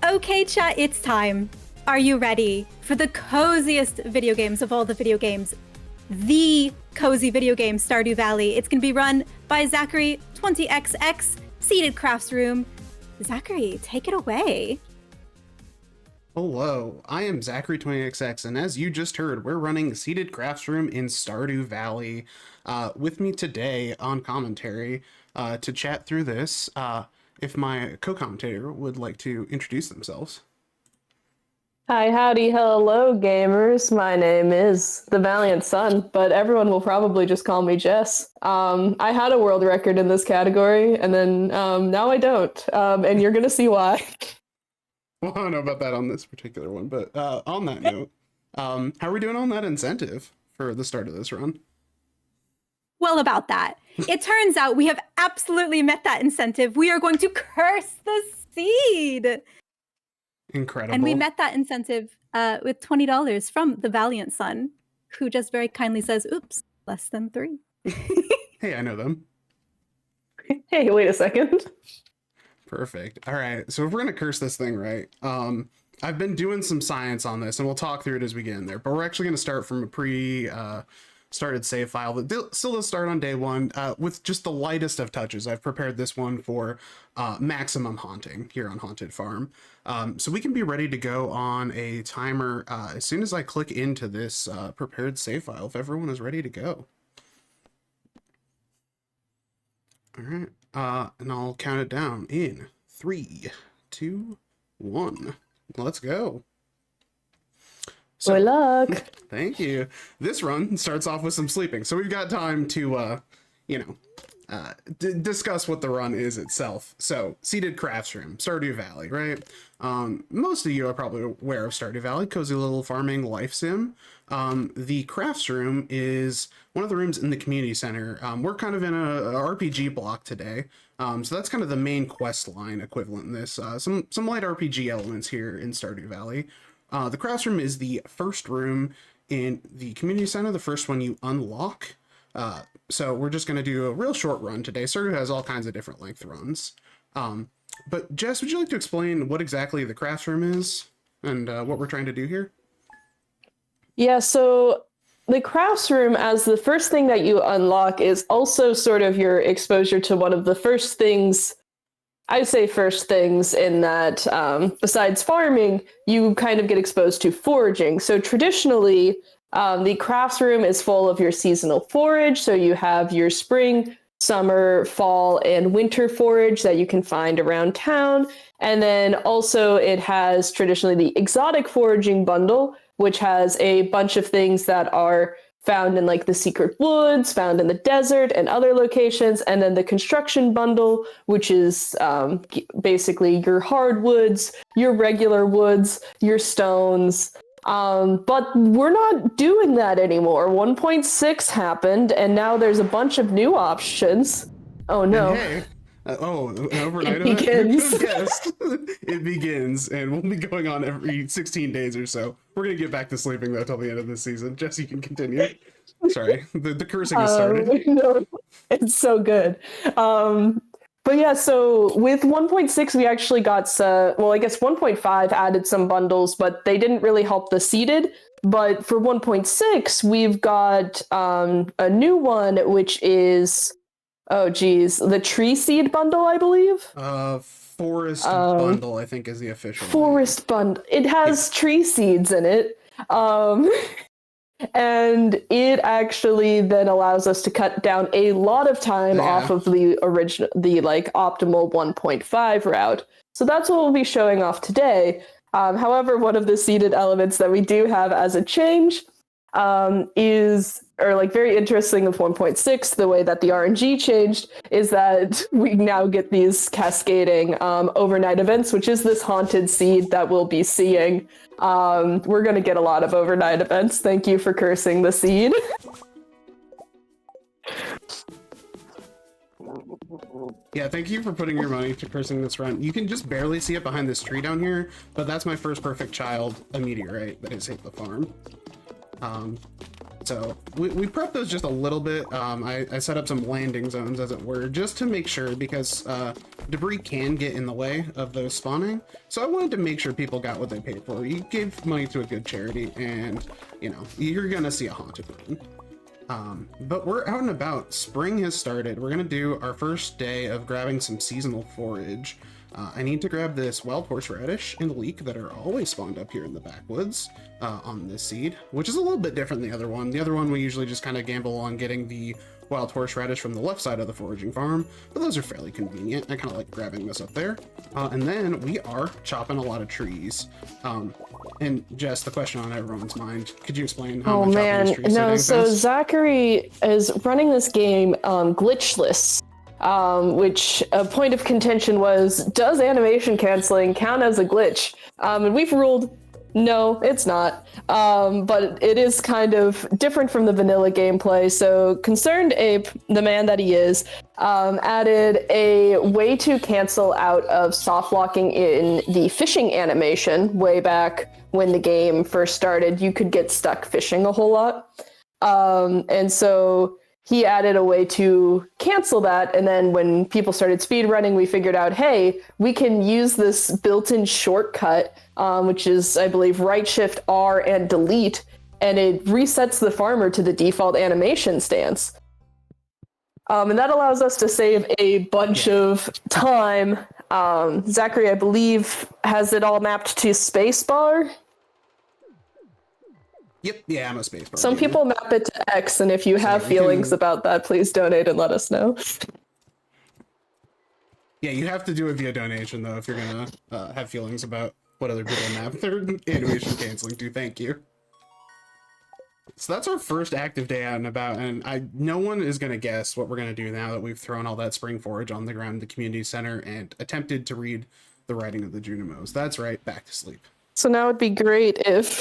Okay, chat, it's time. Are you ready for the coziest video games of all the video games? The cozy video game, Stardew Valley. It's going to be run by Zachary 20XX, Seated Crafts Room. Zachary, take it away. Hello, I am Zachary 20XX, and as you just heard, we're running Seated Crafts Room in Stardew Valley. With me today on commentary to chat through this, if my co-commentator would like to introduce themselves. Hi, howdy, hello, gamers. My name is theValiantSun, but everyone will probably just call me Jess. I had a world record in this category, and then now I don't, and you're gonna see why. Well, I don't know about that on this particular one, but on that note, how are we doing on that incentive for the start of this run? Well, about that, it turns out we have absolutely met that incentive. We are going to curse the seed. Incredible. And we met that incentive with $20 from theValiantSun, who just very kindly says, oops, less than 3. Hey, I know them. Hey, wait a second. Perfect. All right, so if we're gonna curse this thing, right? I've been doing some science on this, and we'll talk through it as we get in there. But we're actually gonna start from a started save file that still does start on day one with just the lightest of touches. I've prepared this one for maximum haunting here on Haunted Farm. So we can be ready to go on a timer as soon as I click into this prepared save file, if everyone is ready to go. All right, and I'll count it down in 3, 2, 1. Let's go. So, Good luck. Thank you. This run starts off with some sleeping, so we've got time to, discuss what the run is itself. So, Seated Crafts Room, Stardew Valley, right? Most of you are probably aware of Stardew Valley, cozy little farming life sim. The Crafts Room is one of the rooms in the community center. We're kind of in a RPG block today, so that's kind of the main quest line equivalent in this. Some light RPG elements here in Stardew Valley. The Crafts Room is the first room in the community center, the first one you unlock. So we're just going to do a real short run today. Stardew has all kinds of different length runs. But Jess, would you like to explain what exactly the Crafts Room is and what we're trying to do here? Yeah, so the Crafts Room, as the first thing that you unlock, is also sort of your exposure to one of the first things, I'd say first things, in that besides farming, you kind of get exposed to foraging. So traditionally, the Crafts Room is full of your seasonal forage. So you have your spring, summer, fall, and winter forage that you can find around town. And then also it has traditionally the exotic foraging bundle, which has a bunch of things that are found in like the secret woods, found in the desert and other locations. And then the construction bundle, which is basically your hardwoods, your regular woods, your stones. But we're not doing that anymore. 1.6 happened, and now there's a bunch of new options. Oh no. And hey, an overnight It begins. Yes, it begins, and we'll be going on every 16 days or so. We're gonna get back to sleeping though till the end of this season. Jess, you can continue. Sorry, the cursing has started. No, it's so good. But yeah, so with 1.6, we actually got, well, I guess 1.5 added some bundles, but they didn't really help the seeded. But for 1.6, we've got a new one, which is, oh geez, the tree seed bundle, I believe. Forest bundle, I think, is the official forest bundle. It has tree seeds in it. And it actually then allows us to cut down a lot of time off of the original, the like optimal 1.5 route. So that's what we'll be showing off today. However, one of the seeded elements that we do have as a change is, or like very interesting with 1.6, the way that the RNG changed is that we now get these cascading overnight events, which is this haunted seed that we'll be seeing. We're going to get a lot of overnight events. Thank you for cursing the seed. Yeah, thank you for putting your money to cursing this run. You can just barely see it behind this tree down here, but that's my first perfect child, a meteorite that has hit the farm. So we prepped those just a little bit. I set up some landing zones, as it were, just to make sure, because debris can get in the way of those spawning. So I wanted to make sure people got what they paid for. You gave money to a good charity, and you know, you're gonna see a haunted one. But we're out and about. Spring has started. We're gonna do our first day of grabbing some seasonal forage. I need to grab this wild horseradish and leek that are always spawned up here in the backwoods on this seed, which is a little bit different than the other one. The other one we usually just kind of gamble on getting the wild horseradish from the left side of the foraging farm, but those are fairly convenient. I kind of like grabbing this up there. And then we are chopping a lot of trees. And Jess, the question on everyone's mind, could you explain how Oh much man, chopping these trees no, so fast? Zachary is running this game glitchless. Which a point of contention was, does animation canceling count as a glitch? And we've ruled, no, it's not. But it is kind of different from the vanilla gameplay. So Concerned Ape, the man that he is, added a way to cancel out of soft locking in the fishing animation way back when the game first started. You could get stuck fishing a whole lot. And so he added a way to cancel that, and then when people started speedrunning, we figured out, hey, we can use this built-in shortcut, which is, I believe, right shift R and delete, and it resets the farmer to the default animation stance. And that allows us to save a bunch of time. Zachary, I believe, has it all mapped to spacebar. Yep, yeah, I'm a spacebar. Some people map it to X, and if you have we feelings about that, please donate and let us know. Yeah, you have to do it via donation, though, if you're gonna have feelings about what other people map their animation canceling to. Thank you. So that's our first active day out and about, and no one is gonna guess what we're gonna do now that we've thrown all that spring forage on the ground in the community center and attempted to read the writing of the Junimos. That's right, back to sleep. So now it'd be great if,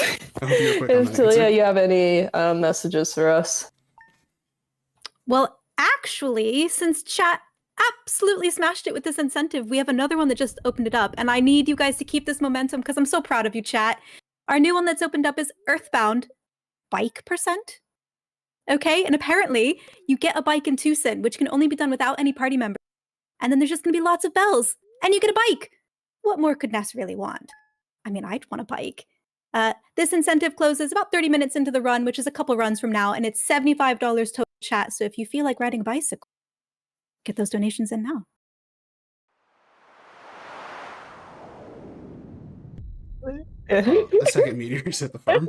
Talia, you have any messages for us. Well, actually, since chat absolutely smashed it with this incentive, we have another one that just opened it up, and I need you guys to keep this momentum because I'm so proud of you, chat. Our new one that's opened up is Earthbound bike percent. Okay, and apparently you get a bike in Tucson, which can only be done without any party members. And then there's just gonna be lots of bells, and you get a bike. What more could Ness really want? I mean, I'd want a bike. This incentive closes about 30 minutes into the run, which is a couple runs from now, and it's $75 total, chat. So if you feel like riding a bicycle, get those donations in now. A second meteor hit the farm.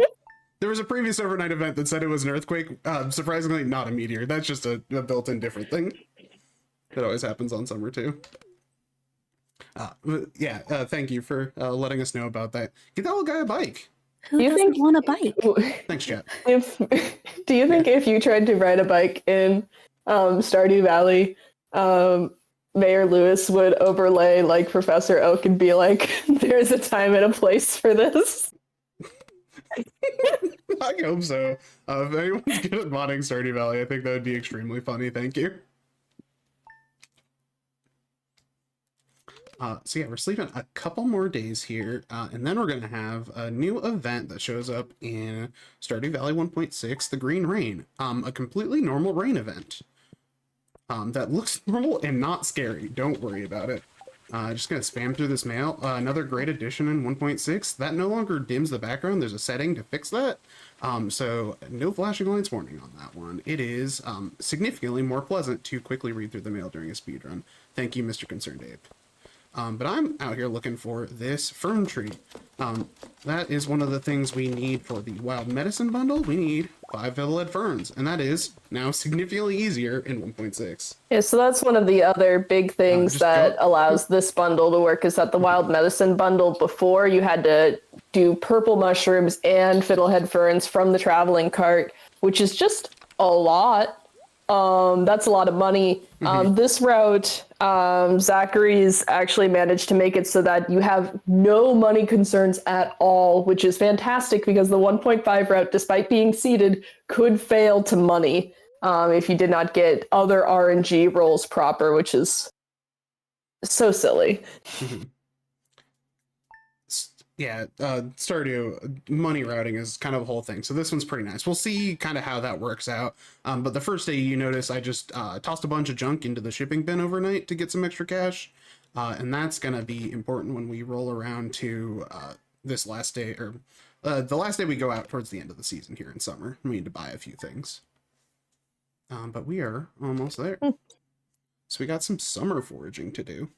There was a previous overnight event that said it was an earthquake. Surprisingly, not a meteor. That's just a built-in different thing. It always happens on summer too. Thank you for letting us know about that. Get that little guy a bike. Who doesn't want a bike? Thanks, chat. Do you think if you tried to ride a bike in Stardew Valley, Mayor Lewis would overlay like Professor Oak and be like, there's a time and a place for this? I hope so. If anyone's good at modding Stardew Valley, I think that would be extremely funny. Thank you. So yeah, we're sleeping a couple more days here, and then we're going to have a new event that shows up in Stardew Valley 1.6, the Green Rain, a completely normal rain event that looks normal and not scary. Don't worry about it. Just going to spam through this mail. Another great addition in 1.6, that no longer dims the background. There's a setting to fix that. So no flashing lights warning on that one. It is significantly more pleasant to quickly read through the mail during a speedrun. Thank you, Mr. Concerned Ape. But I'm out here looking for this fern tree. That is one of the things we need for the wild medicine bundle. We need 5 featherlead ferns, and that is now significantly easier in 1.6. Yeah, so that's one of the other big things that allows this bundle to work, is that the wild medicine bundle, before you had to do purple mushrooms and fiddlehead ferns from the traveling cart, which is just a lot. That's a lot of money. This route, Zachary's actually managed to make it so that you have no money concerns at all, which is fantastic because the 1.5 route, despite being seeded, could fail to money if you did not get other RNG rolls proper, which is so silly. Yeah, Stardew money routing is kind of a whole thing. So this one's pretty nice. We'll see kind of how that works out. But the first day, you notice I just tossed a bunch of junk into the shipping bin overnight to get some extra cash, and that's gonna be important when we roll around to this last day, or the last day we go out towards the end of the season here in summer. We need to buy a few things, but we are almost there. So we got some summer foraging to do.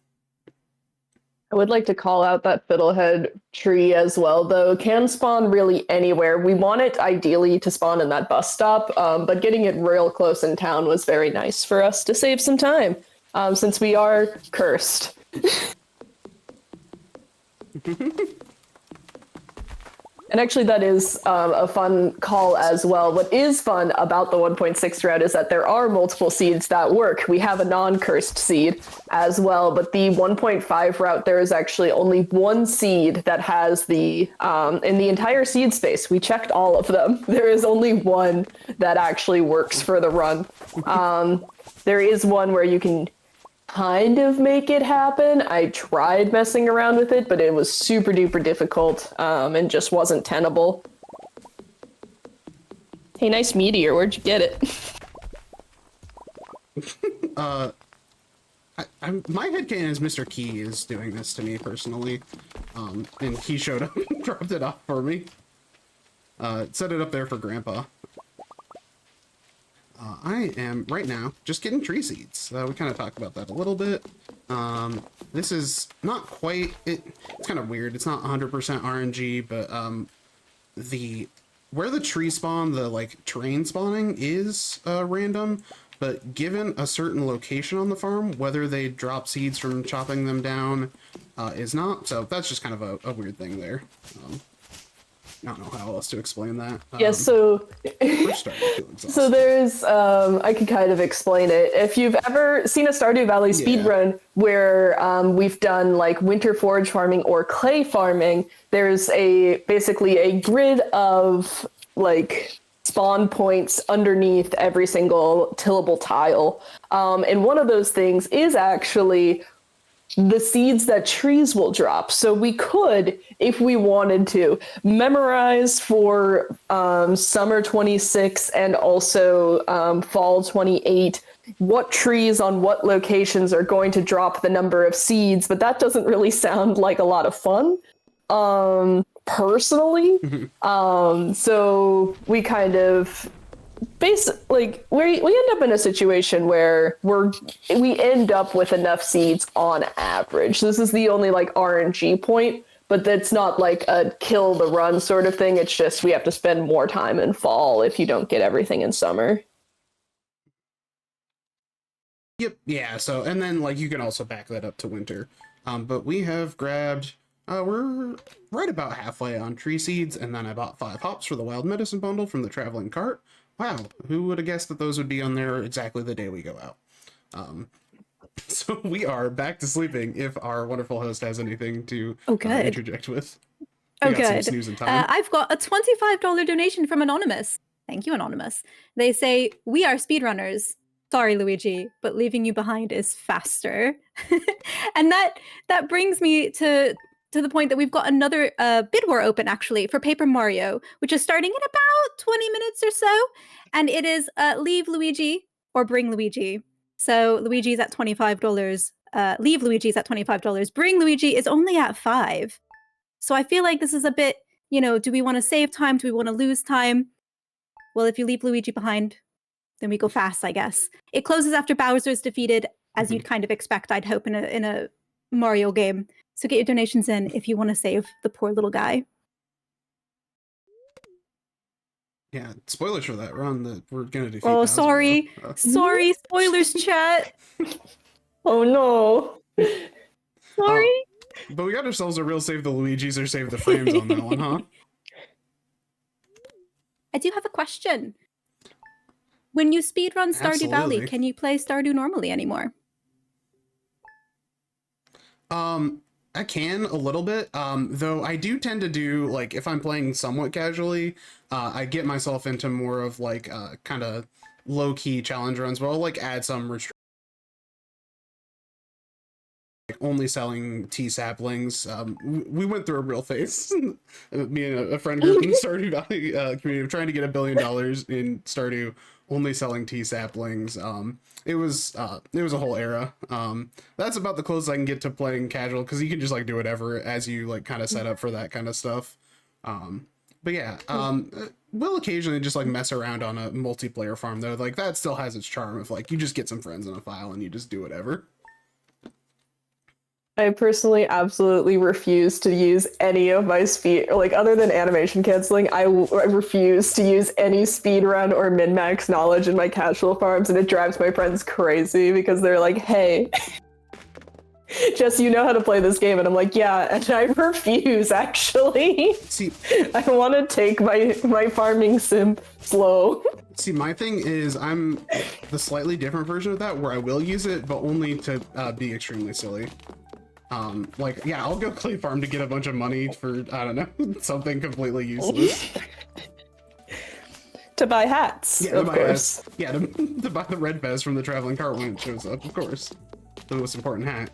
I would like to call out that fiddlehead tree as well, though. Can spawn really anywhere. We want it ideally to spawn in that bus stop, but getting it real close in town was very nice for us to save some time, since we are cursed. And actually, that is a fun call as well. What is fun about the 1.6 route is that there are multiple seeds that work. We have a non-cursed seed as well, but the 1.5 route, there is actually only one seed that has the, in the entire seed space, we checked all of them. There is only one that actually works for the run. There is one where you can kind of make it happen. I tried messing around with it, but it was super duper difficult, and just wasn't tenable. Hey, nice meteor. Where'd you get it? My headcanon is Mr. Key is doing this to me personally, and he showed up and dropped it off for me. Set it up there for Grandpa. I am, right now, just getting tree seeds. We kind of talked about that a little bit. This is not quite, it's kind of weird. It's not 100% RNG, but where the tree spawn, the like terrain spawning is random, but given a certain location on the farm, whether they drop seeds from chopping them down is not. So that's just kind of a weird thing there. I don't know how else to explain that. Yeah, so so there's I could kind of explain it. If you've ever seen a Stardew Valley speedrun where we've done like winter forage farming or clay farming, there's basically a grid of like spawn points underneath every single tillable tile. And one of those things is actually the seeds that trees will drop. So we could, if we wanted to, memorize for summer 26 and also fall 28 what trees on what locations are going to drop the number of seeds, but that doesn't really sound like a lot of fun, personally. So we kind of basically, we end up in a situation where we end up with enough seeds on average. This is the only like RNG point, but that's not like a kill the run sort of thing. It's just we have to spend more time in fall if you don't get everything in summer. Yep, yeah, so, and then like you can also back that up to winter. But we have grabbed, we're right about halfway on tree seeds, and then I bought 5 hops for the wild medicine bundle from the traveling cart. Wow, who would have guessed that those would be on there exactly the day we go out? So we are back to sleeping if our wonderful host has anything to interject with. We got some snoozing time. I've got a $25 donation from Anonymous. Thank you, Anonymous. They say, we are speedrunners. Sorry, Luigi, but leaving you behind is faster. And that brings me to the point that we've got another bid war open, actually, for Paper Mario, which is starting in about 20 minutes or so. And it is leave Luigi or bring Luigi. So Luigi's at $25. Leave Luigi's at $25. Bring Luigi is only at $5. So I feel like this is a bit, do we want to save time? Do we want to lose time? Well, if you leave Luigi behind, then we go fast, I guess. It closes after Bowser is defeated, as you'd kind of expect, I'd hope, in a Mario game. So get your donations in if you want to save the poor little guy. Yeah, spoilers for that run that we're gonna defeat. Oh, Bowser, sorry. Sorry, spoilers, chat. Oh, no. Sorry. But we got ourselves a real save the Luigis or save the frames on that one, huh? I do have a question. When you speedrun Stardew Valley, can you play Stardew normally anymore? I can a little bit, though I do tend to do, like, if I'm playing somewhat casually, I get myself into more of, like, kind of low-key challenge runs, but I'll, like, add some restrictions. Like, only selling tea saplings. We went through a real phase, me and a friend group in the Stardew Valley community of trying to get $1 billion in Stardew, only selling tea saplings. It was a whole era. That's about the closest I can get to playing casual, because you can just like do whatever as you like kind of set up for that kind of stuff. But yeah, we'll occasionally just like mess around on a multiplayer farm though. Like that still has its charm of like you just get some friends in a file and you just do whatever. I personally absolutely refuse to use any of my speed, like other than animation canceling, I refuse to use any speed run or min-max knowledge in my casual farms, and it drives my friends crazy because they're like, hey, Jess, you know how to play this game, and I'm like, yeah, and I refuse, actually. See, I want to take my farming sim slow. See, my thing is I'm the slightly different version of that, where I will use it, but only to be extremely silly. Like, yeah, I'll go clay farm to get a bunch of money for, I don't know, something completely useless. To buy hats, Yeah, of course. Hats. Yeah, to buy the red vest from the traveling cart when it shows up, of course. The most important hat.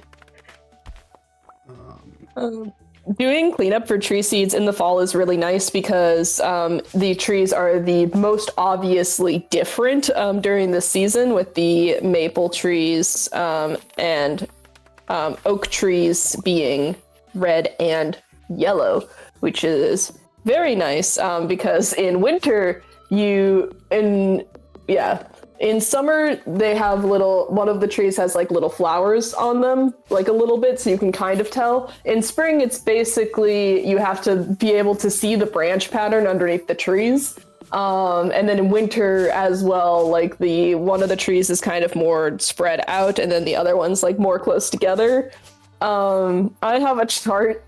Doing cleanup for tree seeds in the fall is really nice because the trees are the most obviously different during the season, with the maple trees and oak trees being red and yellow, which is very nice because in winter in summer they have one of the trees has like little flowers on them, like a little bit, so you can kind of tell. In spring, it's basically you have to be able to see the branch pattern underneath the trees. And then in winter as well, like one of the trees is kind of more spread out, and then the other one's like more close together. I have a chart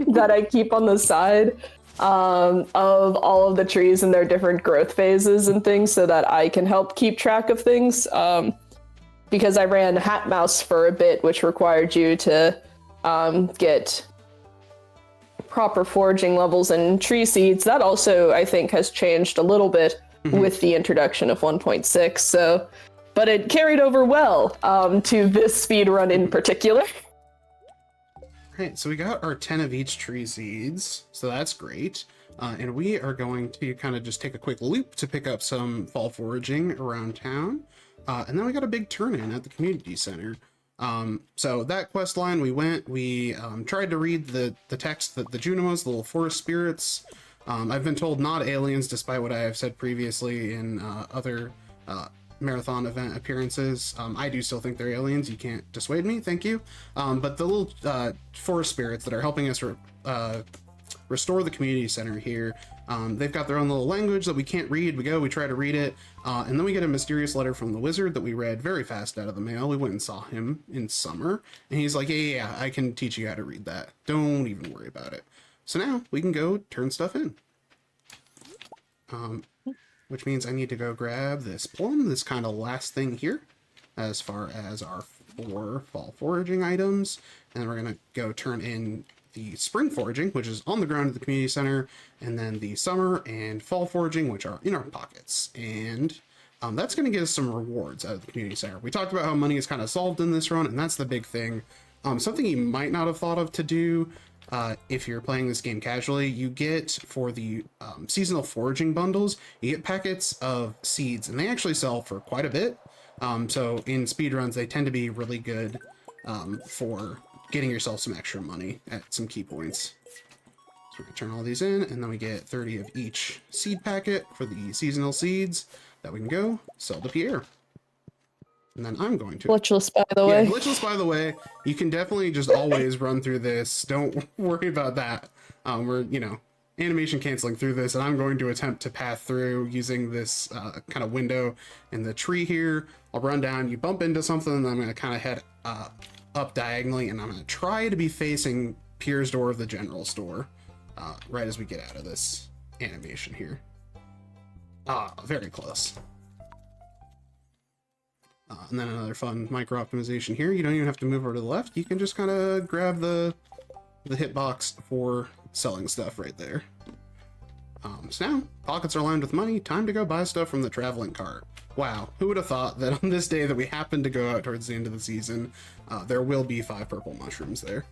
that I keep on the side of all of the trees and their different growth phases and things, so that I can help keep track of things. Because I ran Hat Mouse for a bit, which required you to get proper foraging levels and tree seeds. That also, I think, has changed a little bit with the introduction of 1.6. So, but it carried over well to this speed run in particular. Right, so we got our 10 of each tree seeds, so that's great. And we are going to kind of just take a quick loop to pick up some fall foraging around town. And then we got a big turn-in at the community center. So that quest line, we tried to read the text that the Junimos, the little forest spirits. I've been told not aliens, despite what I have said previously in other marathon event appearances. I do still think they're aliens. You can't dissuade me. Thank you. But the little forest spirits that are helping us restore the community center here, they've got their own little language that we can't read. We try to read it, and then we get a mysterious letter from the wizard that we read very fast out of the mail. We went and saw him in summer, and he's like, yeah, I can teach you how to read that. Don't even worry about it. So now we can go turn stuff in. Which means I need to go grab this plum, this kind of last thing here, as far as our 4 fall foraging items. And we're going to go turn in the spring foraging, which is on the ground at the community center, and then the summer and fall foraging, which are in our pockets. And that's going to get us some rewards out of the community center. We talked about how money is kind of solved in this run, and that's the big thing. Something you might not have thought of to do if you're playing this game casually, you get for the seasonal foraging bundles, you get packets of seeds, and they actually sell for quite a bit. So in speedruns, they tend to be really good for getting yourself some extra money at some key points. So we're gonna turn all these in, and then we get 30 of each seed packet for the seasonal seeds that we can go sell to Pierre. And then I'm going to Glitchless, by the way. Yeah, glitchless, by the way. You can definitely just always run through this. Don't worry about that. We're, animation canceling through this, and I'm going to attempt to path through using this kind of window in the tree here. I'll run down, you bump into something, and I'm going to kind of head up diagonally, and I'm going to try to be facing Pierre's door of the general store right as we get out of this animation here. Very close. And then another fun micro optimization here. You don't even have to move over to the left. You can just kind of grab the hitbox for selling stuff right there. So now, pockets are lined with money, time to go buy stuff from the traveling cart. Wow, who would have thought that on this day that we happen to go out towards the end of the season, there will be 5 purple mushrooms there.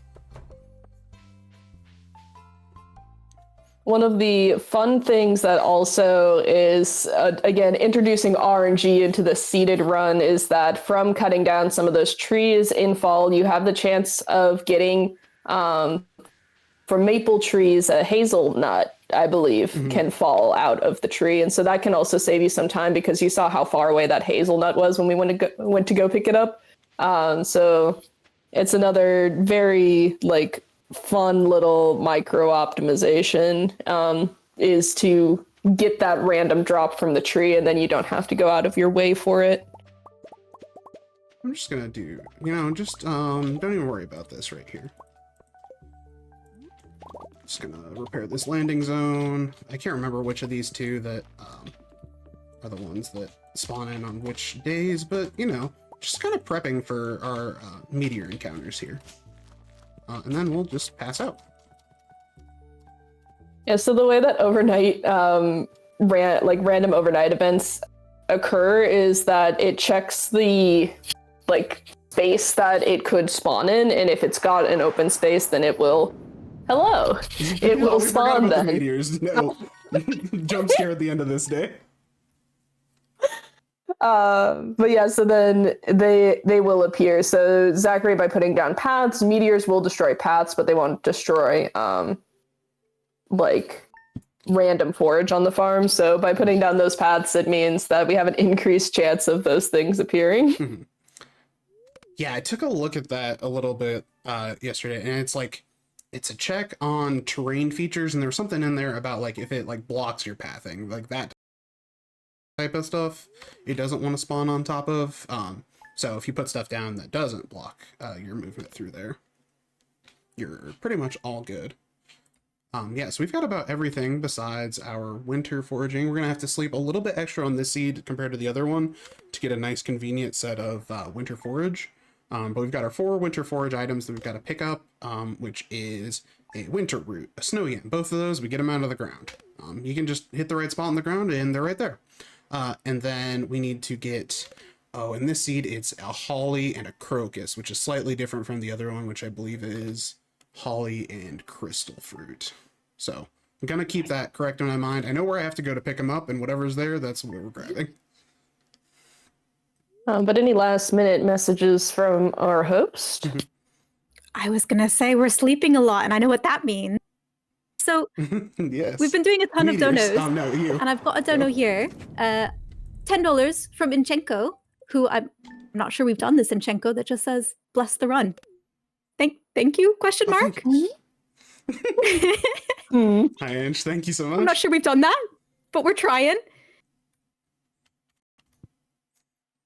One of the fun things that also is, again, introducing RNG into the seeded run is that from cutting down some of those trees in fall, you have the chance of getting, for maple trees, a hazelnut, I believe, can fall out of the tree. And so that can also save you some time because you saw how far away that hazelnut was when we went to go pick it up. So it's another very, like, fun little micro optimization, is to get that random drop from the tree and then you don't have to go out of your way for it. I'm just gonna do, don't even worry about this right here. Just gonna repair this landing zone. I can't remember which of these two that are the ones that spawn in on which days, but just kind of prepping for our meteor encounters here. And then we'll just pass out. Yeah, so the way that overnight, random overnight events occur is that it checks the, space that it could spawn in, and if it's got an open space, then it will, it will spawn then. The meteors. No. Jump scare at the end of this day. But yeah, so then they will appear. So Zachary, by putting down paths, meteors will destroy paths, but they won't destroy random forage on the farm. So by putting down those paths, it means that we have an increased chance of those things appearing. Yeah, I took a look at that a little bit yesterday, and it's a check on terrain features, and there was something in there about if it blocks your pathing, that type of stuff it doesn't want to spawn on top of. So if you put stuff down that doesn't block your movement through there, you're pretty much all good. Yeah, so we've got about everything besides our winter foraging. We're gonna have to sleep a little bit extra on this seed compared to the other one to get a nice convenient set of winter forage. But we've got our 4 winter forage items that we've got to pick up, which is a winter root, a snow yam. Both of those, we get them out of the ground. You can just hit the right spot on the ground and they're right there. And then we need to get, in this seed, it's a holly and a crocus, which is slightly different from the other one, which I believe is holly and crystal fruit. So I'm going to keep that correct in my mind. I know where I have to go to pick them up, and whatever's there, that's what we're grabbing. But any last minute messages from our host? I was going to say we're sleeping a lot, and I know what that means. So yes. We've been doing a ton of donos, Oh, no, you. and I've got a dono here. $10 from Inchenko, who I'm not sure we've done this, Inchenko, that just says, bless the run. Thank you, question mark? Hi, Inch, thank you so much. I'm not sure we've done that, but we're trying.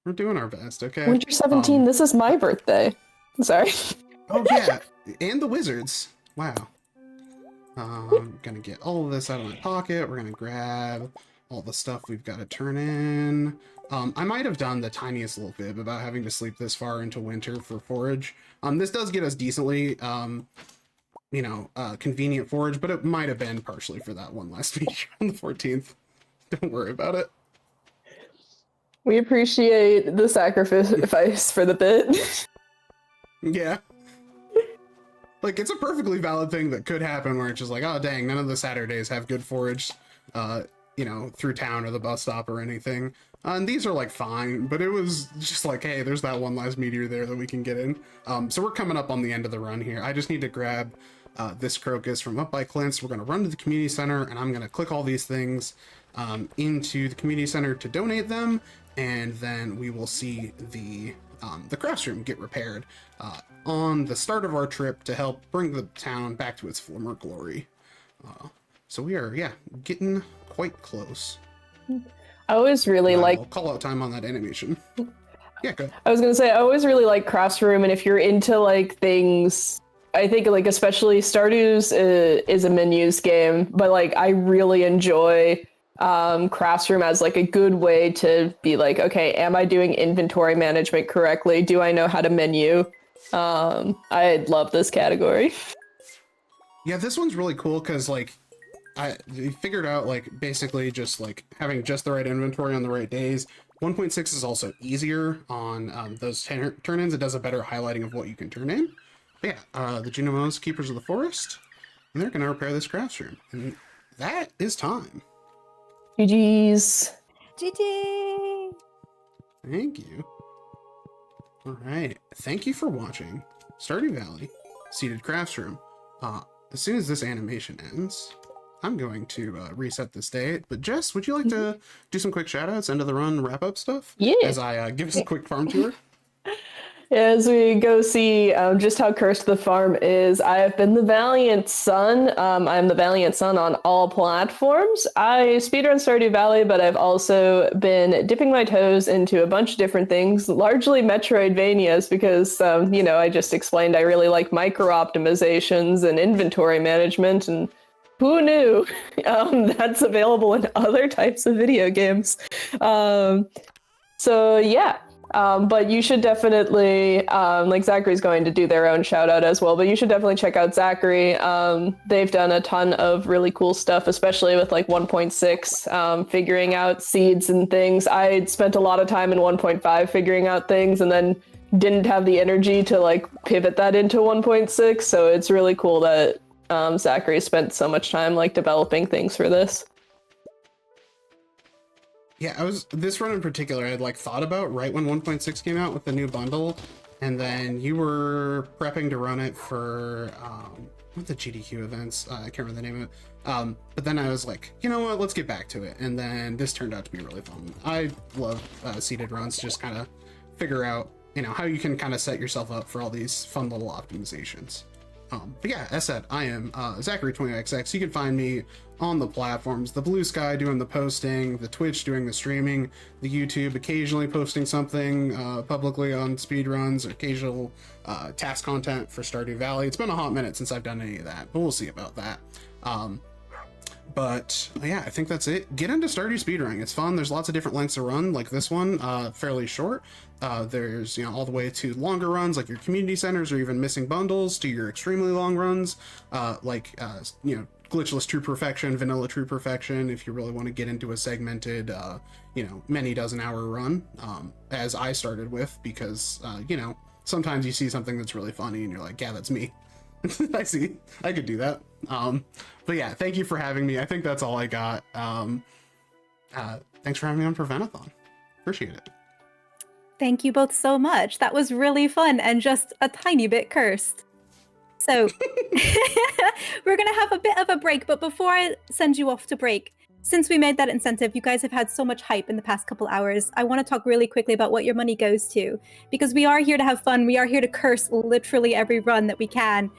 We're doing our best, okay? Winter 17, this is my birthday. Sorry. Oh, yeah, and the wizards. Wow. I'm gonna get all of this out of my pocket. We're gonna grab all the stuff we've got to turn in. I might have done the tiniest little bit about having to sleep this far into winter for forage. This does get us decently, convenient forage, but it might have been partially for that one last feature on the 14th. Don't worry about it. We appreciate the sacrifice for the bit. Yeah. It's a perfectly valid thing that could happen where it's just oh dang, none of the Saturdays have good forage, through town or the bus stop or anything. And these are fine, but it was just hey, there's that one last meteor there that we can get in. So we're coming up on the end of the run here. I just need to grab this crocus from up by Clint's. We're gonna run to the community center, and I'm gonna click all these things into the community center to donate them, and then we will see the crafts room get repaired on the start of our trip to help bring the town back to its former glory. So we are, getting quite close. I always really I'll call out time on that animation. Yeah, good. I was gonna say, I always really like crafts room, and if you're into things, I think especially Stardew's is a menus game, but I really enjoy crafts room as a good way to be okay, am I doing inventory management correctly? Do I know how to menu? I love this category. Yeah, this one's really cool because I figured out like basically just like having just the right inventory on the right days. 1.6 is also easier on those turn-ins. It does a better highlighting of what you can turn in. But yeah, the Junimos, Keepers of the Forest, and they're gonna repair this crafts room, and that is time. GG's. GG! Thank you. All right, thank you for watching Stardew Valley, Seated Crafts Room. As soon as this animation ends, I'm going to reset this date. But Jess, would you like to do some quick shoutouts, end of the run, wrap up stuff? Yeah. As I give us a quick farm tour. As we go see just how cursed the farm is, I have been theValiantSun. I'm theValiantSun on all platforms. I speedrun Stardew Valley, but I've also been dipping my toes into a bunch of different things, largely Metroidvanias, because, I just explained I really like micro-optimizations and inventory management, and who knew that's available in other types of video games. So yeah. But you should definitely, like Zachary's going to do their own shout out as well, but you should definitely check out Zachary. They've done a ton of really cool stuff, especially with like 1.6, figuring out seeds and things. I spent a lot of time in 1.5 figuring out things and then didn't have the energy to like pivot that into 1.6. So it's really cool that Zachary spent so much time like developing things for this. Yeah, this run in particular, I had like thought about right when 1.6 came out with the new bundle, and then you were prepping to run it for what the GDQ events. I can't remember the name of it. But then I was like, you know what, let's get back to it. And then this turned out to be really fun. I love seeded runs, just kind of figure out, how you can kind of set yourself up for all these fun little optimizations. But yeah, as said, I am Zachary20XX. You can find me on the platforms, the Bluesky doing the posting, the Twitch doing the streaming, the YouTube occasionally posting something publicly on speedruns, occasional task content for Stardew Valley. It's been a hot minute since I've done any of that, but we'll see about that. But yeah, I think that's it. Get into Stardew speedrunning. It's fun. There's lots of different lengths to run, like this one, fairly short. There's, all the way to longer runs, like your community centers or even missing bundles, to your extremely long runs, glitchless true perfection, vanilla true perfection, if you really want to get into a segmented, many dozen hour run, as I started with, because, sometimes you see something that's really funny and you're like, yeah, that's me. I could do that. But yeah, thank you for having me. I think that's all I got. Thanks for having me on Prevent-A-Thon. Appreciate it. Thank you both so much. That was really fun and just a tiny bit cursed. So we're going to have a bit of a break, but before I send you off to break, since we made that incentive, you guys have had so much hype in the past couple hours. I want to talk really quickly about what your money goes to, because we are here to have fun. We are here to curse literally every run that we can.